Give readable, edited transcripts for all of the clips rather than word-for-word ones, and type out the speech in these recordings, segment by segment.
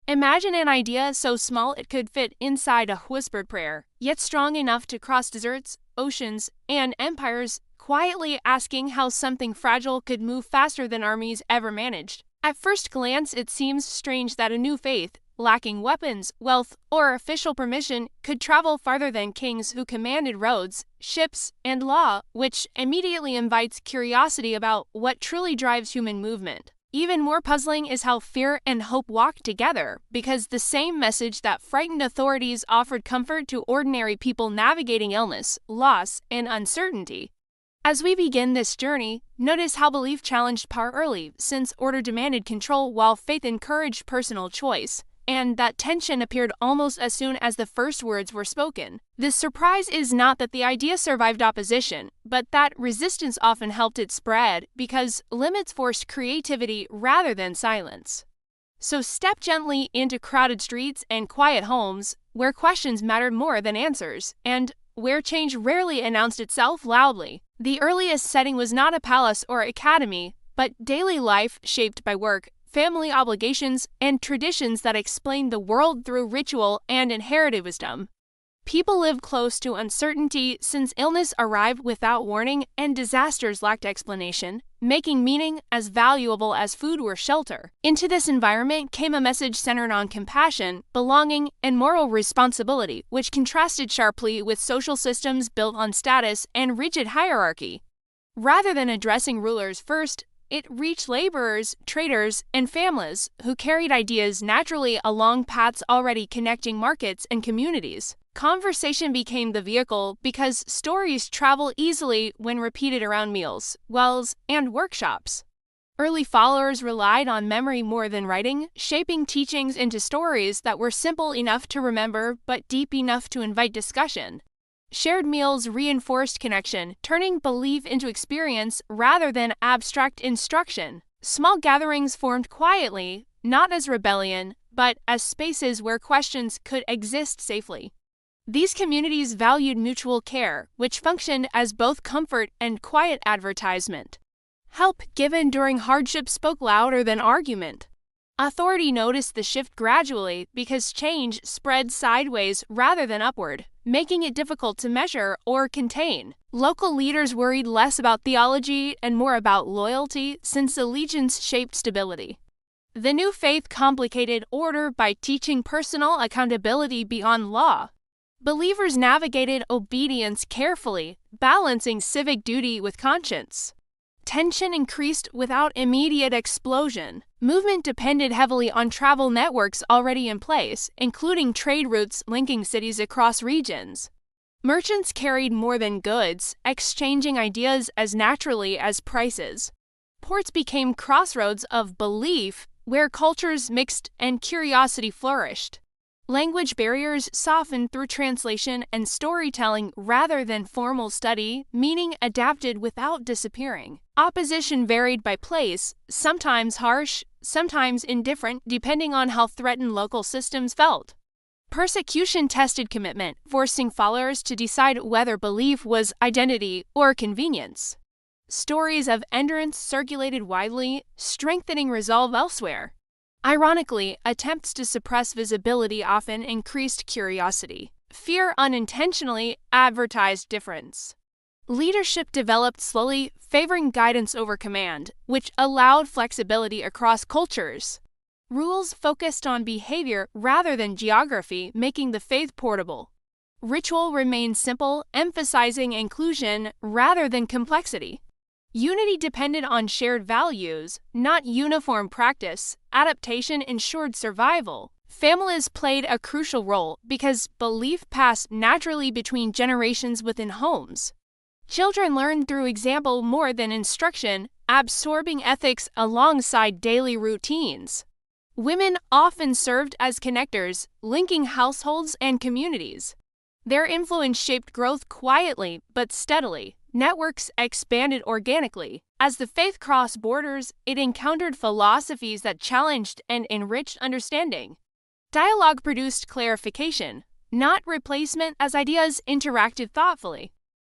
Imagine an idea so small it could fit inside a whispered prayer, yet strong enough to cross deserts, oceans, and empires, quietly asking how something fragile could move faster than armies ever managed. At first glance, it seems strange that a new faith, lacking weapons, wealth, or official permission, could travel farther than kings who commanded roads, ships, and law, which immediately invites curiosity about what truly drives human movement. Even more puzzling is how fear and hope walk together, because the same message that frightened authorities offered comfort to ordinary people navigating illness, loss, and uncertainty. As we begin this journey, notice how belief challenged power early, since order demanded control while faith encouraged personal choice, and that tension appeared almost as soon as the first words were spoken. The surprise is not that the idea survived opposition, but that resistance often helped it spread because limits forced creativity rather than silence. So step gently into crowded streets and quiet homes, where questions mattered more than answers, and where change rarely announced itself loudly. The earliest setting was not a palace or academy, but daily life shaped by work, family obligations, and traditions that explained the world through ritual and inherited wisdom. People lived close to uncertainty since illness arrived without warning and disasters lacked explanation, making meaning as valuable as food or shelter. Into this environment came a message centered on compassion, belonging, and moral responsibility, which contrasted sharply with social systems built on status and rigid hierarchy. Rather than addressing rulers first, it reached laborers, traders, and families who carried ideas naturally along paths already connecting markets and communities. Conversation became the vehicle because stories travel easily when repeated around meals, wells, and workshops. Early followers relied on memory more than writing, shaping teachings into stories that were simple enough to remember but deep enough to invite discussion. Shared meals reinforced connection, turning belief into experience rather than abstract instruction. Small gatherings formed quietly, not as rebellion, but as spaces where questions could exist safely. These communities valued mutual care, which functioned as both comfort and quiet advertisement. Help given during hardship spoke louder than argument. Authority noticed the shift gradually because change spread sideways rather than upward, making it difficult to measure or contain. Local leaders worried less about theology and more about loyalty, since allegiance shaped stability. The new faith complicated order by teaching personal accountability beyond law. Believers navigated obedience carefully, balancing civic duty with conscience. Tension increased without immediate explosion. Movement depended heavily on travel networks already in place, including trade routes linking cities across regions. Merchants carried more than goods, exchanging ideas as naturally as prices. Ports became crossroads of belief, where cultures mixed and curiosity flourished. Language barriers softened through translation and storytelling rather than formal study, meaning adapted without disappearing. Opposition varied by place, sometimes harsh, sometimes indifferent, depending on how threatened local systems felt. Persecution tested commitment, forcing followers to decide whether belief was identity or convenience. Stories of endurance circulated widely, strengthening resolve elsewhere. Ironically, attempts to suppress visibility often increased curiosity. Fear unintentionally advertised difference. Leadership developed slowly, favoring guidance over command, which allowed flexibility across cultures. Rules focused on behavior rather than geography, making the faith portable. Ritual remained simple, emphasizing inclusion rather than complexity. Unity depended on shared values, not uniform practice. Adaptation ensured survival. Families played a crucial role because belief passed naturally between generations within homes. Children learned through example more than instruction, absorbing ethics alongside daily routines. Women often served as connectors, linking households and communities. Their influence shaped growth quietly but steadily. Networks expanded organically. As the faith crossed borders, it encountered philosophies that challenged and enriched understanding. Dialogue produced clarification, not replacement, as ideas interacted thoughtfully.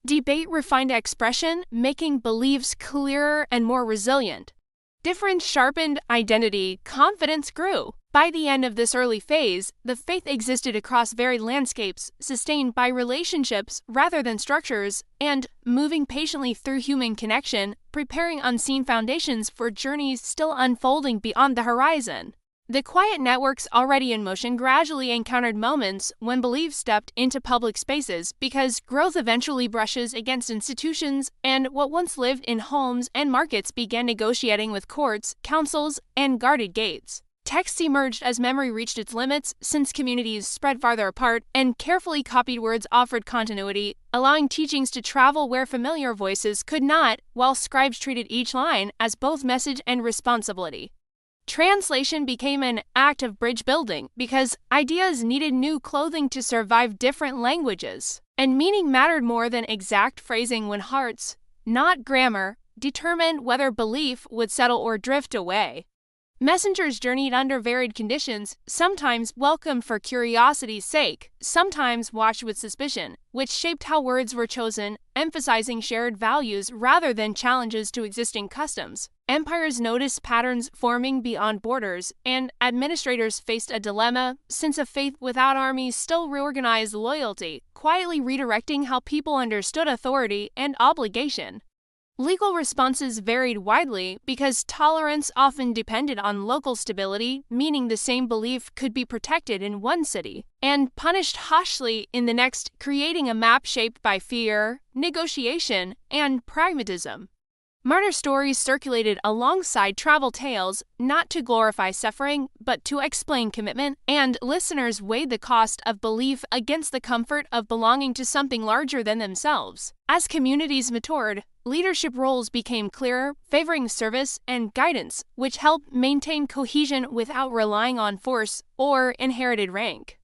Debate refined expression, making beliefs clearer and more resilient. Difference sharpened identity, confidence grew. By the end of this early phase, the faith existed across varied landscapes, sustained by relationships rather than structures, and moving patiently through human connection, preparing unseen foundations for journeys still unfolding beyond the horizon. The quiet networks already in motion gradually encountered moments when belief stepped into public spaces because growth eventually brushes against institutions, and what once lived in homes and markets began negotiating with courts, councils, and guarded gates. Texts emerged as memory reached its limits since communities spread farther apart, and carefully copied words offered continuity, allowing teachings to travel where familiar voices could not, while scribes treated each line as both message and responsibility. Translation became an act of bridge building because ideas needed new clothing to survive different languages, and meaning mattered more than exact phrasing when hearts, not grammar, determined whether belief would settle or drift away. Messengers journeyed under varied conditions, sometimes welcomed for curiosity's sake, sometimes watched with suspicion, which shaped how words were chosen, emphasizing shared values rather than challenges to existing customs. Empires noticed patterns forming beyond borders, and administrators faced a dilemma, since a faith without armies still reorganized loyalty, quietly redirecting how people understood authority and obligation. Legal responses varied widely because tolerance often depended on local stability, meaning the same belief could be protected in one city and punished harshly in the next, creating a map shaped by fear, negotiation, and pragmatism. Martyr stories circulated alongside travel tales, not to glorify suffering, but to explain commitment, and listeners weighed the cost of belief against the comfort of belonging to something larger than themselves. As communities matured, leadership roles became clearer, favoring service and guidance, which helped maintain cohesion without relying on force or inherited rank.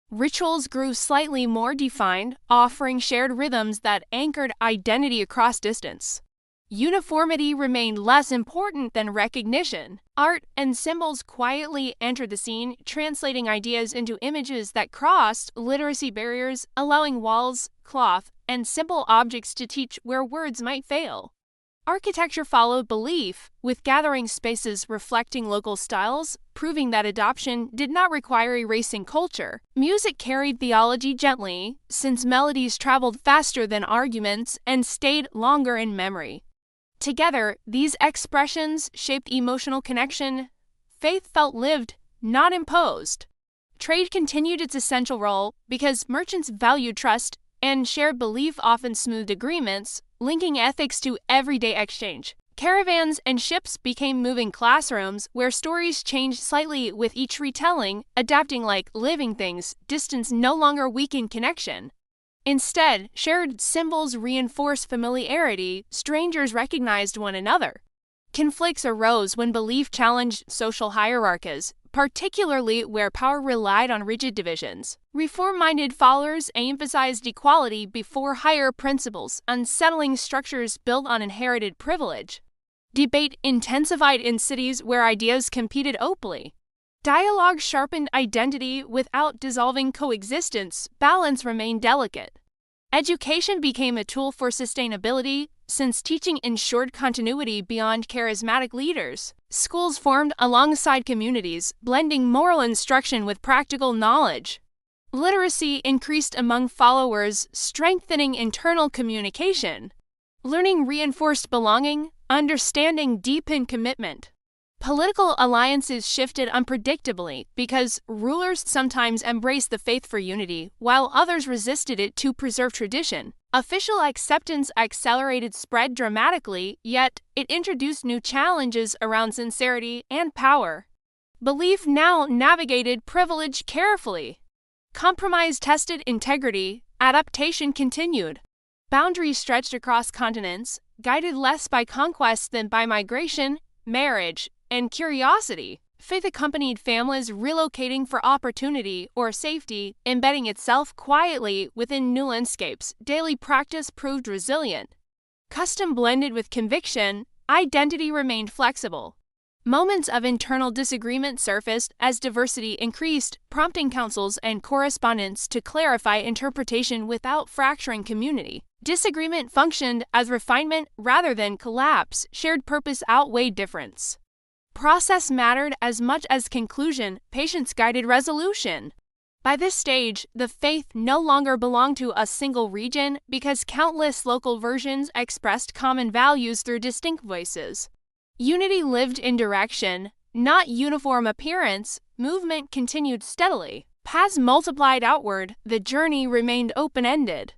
Rituals grew slightly more defined, offering shared rhythms that anchored identity across distance. Uniformity remained less important than recognition. Art and symbols quietly entered the scene, translating ideas into images that crossed literacy barriers, allowing walls, cloth, and simple objects to teach where words might fail. Architecture followed belief, with gathering spaces reflecting local styles, proving that adoption did not require erasing culture. Music carried theology gently, since melodies traveled faster than arguments and stayed longer in memory. Together, these expressions shaped emotional connection. Faith felt lived, not imposed. Trade continued its essential role because merchants valued trust, and shared belief often smoothed agreements, linking ethics to everyday exchange. Caravans and ships became moving classrooms where stories changed slightly with each retelling, adapting like living things. Distance no longer weakened connection. Instead, shared symbols reinforced familiarity. Strangers recognized one another. Conflicts arose when belief challenged social hierarchies, particularly where power relied on rigid divisions. Reform-minded followers emphasized equality before higher principles, unsettling structures built on inherited privilege. Debate intensified in cities where ideas competed openly. Dialogue sharpened identity without dissolving coexistence. Balance remained delicate. Education became a tool for sustainability, since teaching ensured continuity beyond charismatic leaders. Schools formed alongside communities, blending moral instruction with practical knowledge. Literacy increased among followers, strengthening internal communication. Learning reinforced belonging, understanding deepened commitment. Political alliances shifted unpredictably because rulers sometimes embraced the faith for unity, while others resisted it to preserve tradition. Official acceptance accelerated spread dramatically, yet it introduced new challenges around sincerity and power. Belief now navigated privilege carefully. Compromise tested integrity, adaptation continued. Boundaries stretched across continents, guided less by conquest than by migration, marriage, and curiosity. Faith accompanied families relocating for opportunity or safety, embedding itself quietly within new landscapes. Daily practice proved resilient. Custom blended with conviction, identity remained flexible. Moments of internal disagreement surfaced as diversity increased, prompting councils and correspondents to clarify interpretation without fracturing community. Disagreement functioned as refinement rather than collapse. Shared purpose outweighed difference. Process mattered as much as conclusion, patience-guided resolution. By this stage, the faith no longer belonged to a single region because countless local versions expressed common values through distinct voices. Unity lived in direction, not uniform appearance. Movement continued steadily. Paths multiplied outward, the journey remained open-ended.